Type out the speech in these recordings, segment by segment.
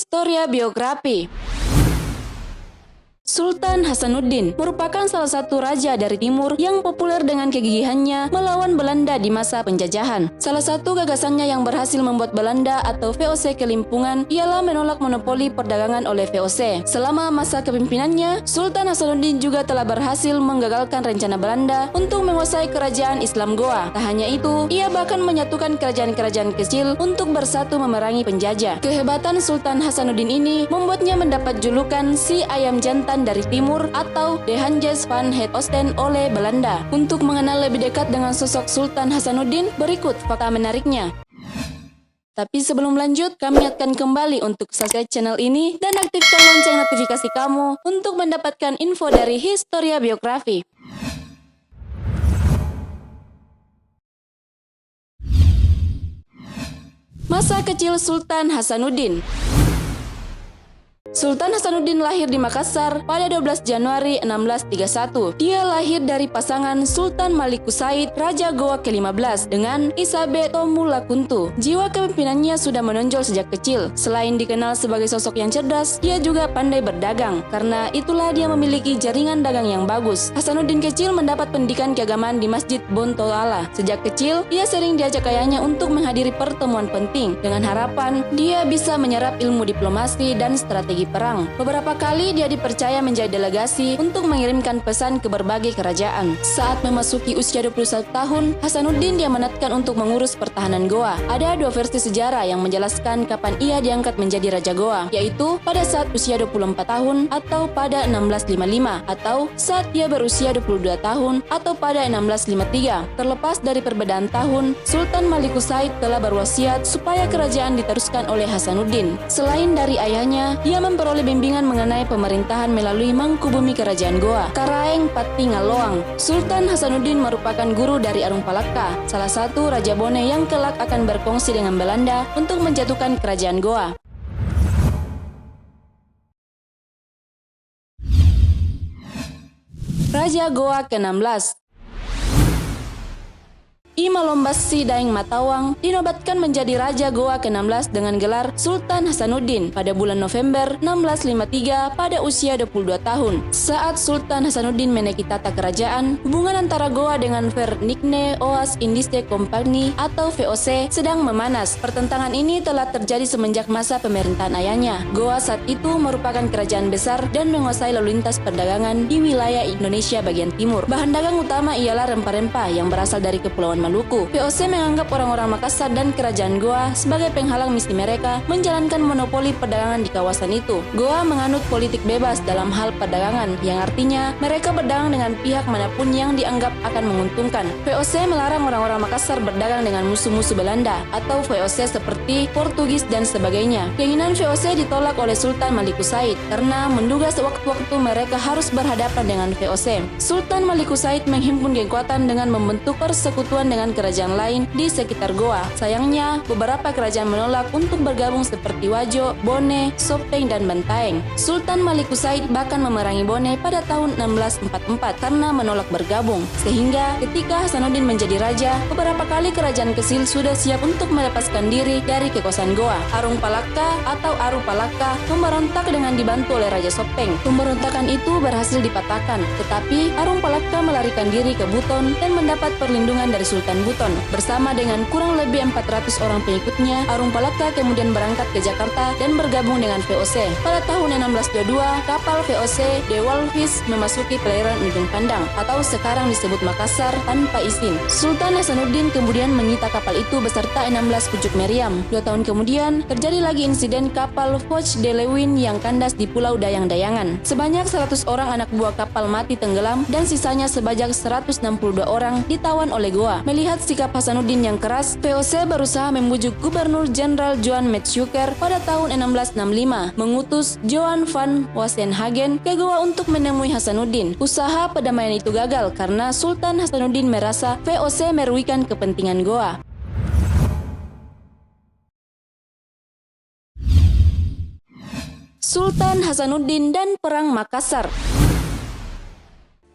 Historia biografi. Sultan Hasanuddin merupakan salah satu raja dari timur yang populer dengan kegigihannya melawan Belanda di masa penjajahan. Salah satu gagasannya yang berhasil membuat Belanda atau VOC kelimpungan ialah menolak monopoli perdagangan oleh VOC. Selama masa kepemimpinannya, Sultan Hasanuddin juga telah berhasil menggagalkan rencana Belanda untuk menguasai kerajaan Islam Goa. Tak hanya itu, ia bahkan menyatukan kerajaan-kerajaan kecil untuk bersatu memerangi penjajah. Kehebatan Sultan Hasanuddin ini membuatnya mendapat julukan si ayam jantan dari timur atau De Hanjes van het Oosten oleh Belanda. Untuk mengenal lebih dekat dengan sosok Sultan Hasanuddin, berikut fakta menariknya. Tapi sebelum lanjut, kami ingatkan kembali untuk subscribe channel ini dan aktifkan lonceng notifikasi kamu untuk mendapatkan info dari Historia biografi. Masa kecil Sultan Hasanuddin. Sultan Hasanuddin lahir di Makassar pada 12 Januari 1631. Dia lahir dari pasangan Sultan Malikus Said, Raja Goa ke-15, dengan Isabe Tomulakuntu. Jiwa kepemimpinannya sudah menonjol sejak kecil. Selain dikenal sebagai sosok yang cerdas, dia juga pandai berdagang. Karena itulah dia memiliki jaringan dagang yang bagus. Hasanuddin kecil mendapat pendidikan keagamaan di Masjid Bontoala. Sejak kecil, ia sering diajak ayahnya untuk menghadiri pertemuan penting, dengan harapan dia bisa menyerap ilmu diplomasi dan strategi perang. Beberapa kali dia dipercaya menjadi delegasi untuk mengirimkan pesan ke berbagai kerajaan. Saat memasuki usia 21 tahun, Hasanuddin diamanatkan untuk mengurus pertahanan Goa. Ada dua versi sejarah yang menjelaskan kapan ia diangkat menjadi Raja Goa, yaitu pada saat usia 24 tahun atau pada 1655, atau saat ia berusia 22 tahun atau pada 1653. Terlepas dari perbedaan tahun, Sultan Malikus Said telah berwasiat supaya kerajaan diteruskan oleh Hasanuddin. Selain dari ayahnya, dia memperoleh bimbingan mengenai pemerintahan melalui Mangkubumi Kerajaan Goa, Karaeng Pati Ngaloang. Sultan Hasanuddin merupakan guru dari Arung Palaka, salah satu Raja Bone yang kelak akan berkongsi dengan Belanda untuk menjatuhkan Kerajaan Goa. Raja Goa ke-16. I Malombasi Daeng Matawang dinobatkan menjadi Raja Goa ke-16 dengan gelar Sultan Hasanuddin pada bulan November 1653 pada usia 22 tahun. Saat Sultan Hasanuddin menaiki tata kerajaan, hubungan antara Goa dengan Verenigde Oos Indische Compagnie atau VOC sedang memanas. Pertentangan ini telah terjadi semenjak masa pemerintahan ayahnya. Goa saat itu merupakan kerajaan besar dan menguasai lalu lintas perdagangan di wilayah Indonesia bagian timur. Bahan dagang utama ialah rempah-rempah yang berasal dari Kepulauan Maluku. VOC menganggap orang-orang Makassar dan kerajaan Goa sebagai penghalang misi mereka menjalankan monopoli perdagangan di kawasan itu. Goa menganut politik bebas dalam hal perdagangan, yang artinya mereka berdagang dengan pihak manapun yang dianggap akan menguntungkan. VOC melarang orang-orang Makassar berdagang dengan musuh-musuh Belanda atau VOC seperti Portugis dan sebagainya. Keinginan VOC ditolak oleh Sultan Malikus Said karena menduga sewaktu-waktu mereka harus berhadapan dengan VOC. Sultan Malikus Said menghimpun kekuatan dengan membentuk persekutuan dengan kerajaan lain di sekitar Goa. Sayangnya, beberapa kerajaan menolak untuk bergabung seperti Wajo, Bone, Sopeng, dan Bantaeng. Sultan Malikus Said bahkan memerangi Bone pada tahun 1644 karena menolak bergabung. Sehingga ketika Hasanuddin menjadi raja, beberapa kali kerajaan kecil sudah siap untuk melepaskan diri dari kekuasaan Goa. Arung Palaka atau Aru Palaka memberontak dengan dibantu oleh Raja Sopeng. Pemberontakan itu berhasil dipatahkan, tetapi Arung Palaka melarikan diri ke Buton dan mendapat perlindungan dari Sultan Buton. Bersama dengan kurang lebih 400 orang pengikutnya, Arung Palaka kemudian berangkat ke Jakarta dan bergabung dengan VOC. Pada tahun 1622, kapal VOC De Walvis memasuki perairan Ujung Pandang atau sekarang disebut Makassar tanpa izin. Sultan Hasanuddin kemudian menyita kapal itu beserta 16 pucuk meriam. 2 tahun kemudian, terjadi lagi insiden kapal Foch de Lewin yang kandas di Pulau Dayang-Dayangan. Sebanyak 100 orang anak buah kapal mati tenggelam dan sisanya sebanyak 162 orang ditawan oleh Goa. Melihat sikap Hasanuddin yang keras, VOC berusaha membujuk Gubernur Jenderal Johan Maetsuycker pada tahun 1665 mengutus Johan van Wassenhagen ke Goa untuk menemui Hasanuddin. Usaha perdamaian itu gagal karena Sultan Hasanuddin merasa VOC merugikan kepentingan Goa. Sultan Hasanuddin dan Perang Makassar.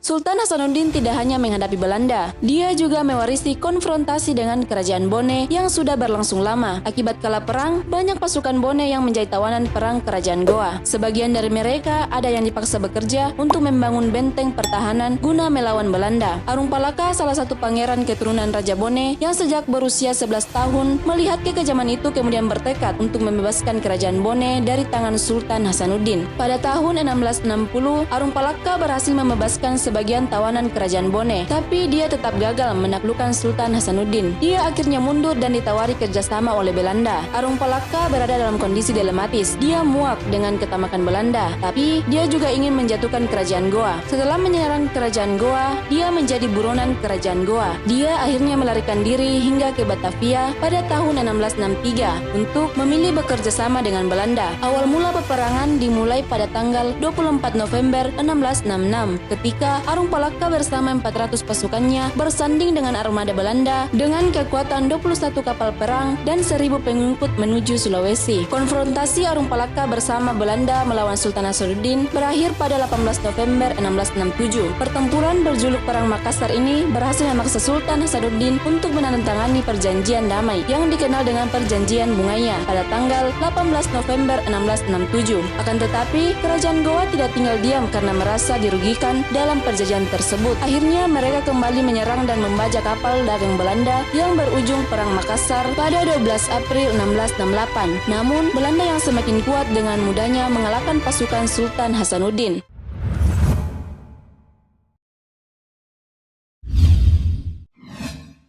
Sultan Hasanuddin tidak hanya menghadapi Belanda, dia juga mewarisi konfrontasi dengan kerajaan Bone yang sudah berlangsung lama. Akibat kalah perang, banyak pasukan Bone yang menjadi tawanan perang kerajaan Goa. Sebagian dari mereka ada yang dipaksa bekerja untuk membangun benteng pertahanan guna melawan Belanda. Arung Palaka, salah satu pangeran keturunan Raja Bone yang sejak berusia 11 tahun, melihat kekejaman itu kemudian bertekad untuk membebaskan kerajaan Bone dari tangan Sultan Hasanuddin. Pada tahun 1660, Arung Palaka berhasil membebaskan sebagian tawanan kerajaan Bone, tapi dia tetap gagal menaklukkan Sultan Hasanuddin. Dia akhirnya mundur dan ditawari kerjasama oleh Belanda. Arung Palaka berada dalam kondisi dilematis. Dia muak dengan ketamakan Belanda, tapi dia juga ingin menjatuhkan kerajaan Goa. Setelah menyerang kerajaan Goa, dia menjadi buronan kerajaan Goa. Dia akhirnya melarikan diri hingga ke Batavia pada tahun 1663 untuk memilih bekerja sama dengan Belanda. Awal mula peperangan dimulai pada tanggal 24 November 1666 ketika Arung Palaka bersama 400 pasukannya bersanding dengan armada Belanda dengan kekuatan 21 kapal perang dan 1000 pengikut menuju Sulawesi. Konfrontasi Arung Palaka bersama Belanda melawan Sultan Hasanuddin berakhir pada 18 November 1667. Pertempuran berjuluk Perang Makassar ini berhasil memaksa Sultan Hasanuddin untuk menandatangani perjanjian damai yang dikenal dengan Perjanjian Bungaya pada tanggal 18 November 1667. Akan tetapi, kerajaan Goa tidak tinggal diam karena merasa dirugikan dalam perjanjian tersebut. Akhirnya mereka kembali menyerang dan membajak kapal dagang Belanda yang berujung Perang Makassar pada 12 April 1668. Namun, Belanda yang semakin kuat dengan mudahnya mengalahkan pasukan Sultan Hasanuddin.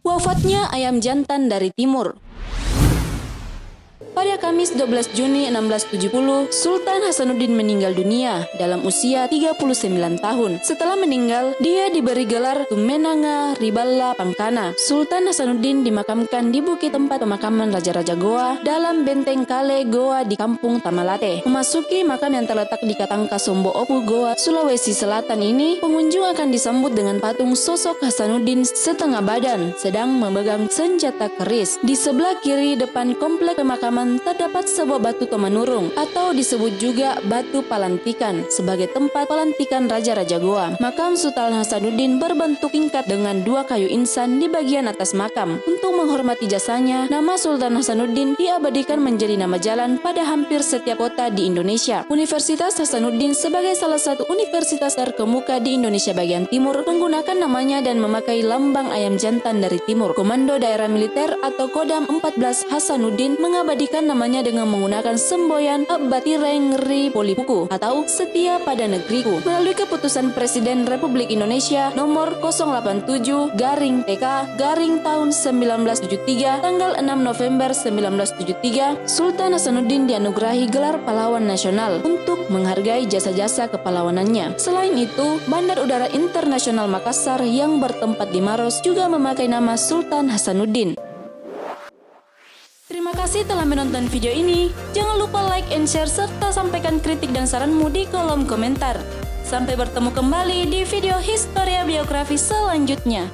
Wafatnya ayam jantan dari timur. Pada Kamis 12 Juni 1670, Sultan Hasanuddin meninggal dunia dalam usia 39 tahun. Setelah meninggal, dia diberi gelar Tumenanga Riballa Pangkana. Sultan Hasanuddin dimakamkan di bukit tempat pemakaman Raja-Raja Goa dalam benteng Kale Goa di Kampung Tamalate. Memasuki makam yang terletak di Katangka Sombo Opu Goa, Sulawesi Selatan ini, pengunjung akan disambut dengan patung sosok Hasanuddin setengah badan sedang memegang senjata keris. Di sebelah kiri depan komplek pemakaman terdapat sebuah batu tomanurung atau disebut juga batu palantikan sebagai tempat pelantikan Raja-Raja Goa. Makam Sultan Hasanuddin berbentuk tingkat dengan 2 kayu insan di bagian atas makam. Untuk menghormati jasanya, nama Sultan Hasanuddin diabadikan menjadi nama jalan pada hampir setiap kota di Indonesia. Universitas Hasanuddin sebagai salah satu universitas terkemuka di Indonesia bagian timur menggunakan namanya dan memakai lambang ayam jantan dari timur. Komando Daerah Militer atau Kodam 14 Hasanuddin mengabadikan namanya dengan menggunakan semboyan Abbatireng Ri Polipuku atau Setia pada Negeriku. Melalui keputusan Presiden Republik Indonesia nomor 087/TK tahun 1973 tanggal 6 November 1973, Sultan Hasanuddin dianugerahi gelar pahlawan nasional untuk menghargai jasa-jasa kepahlawanannya. Selain itu, Bandar Udara Internasional Makassar yang bertempat di Maros juga memakai nama Sultan Hasanuddin. Terima kasih telah menonton video ini. Jangan lupa like and share serta sampaikan kritik dan saranmu di kolom komentar. Sampai bertemu kembali di video Historia Biografi selanjutnya.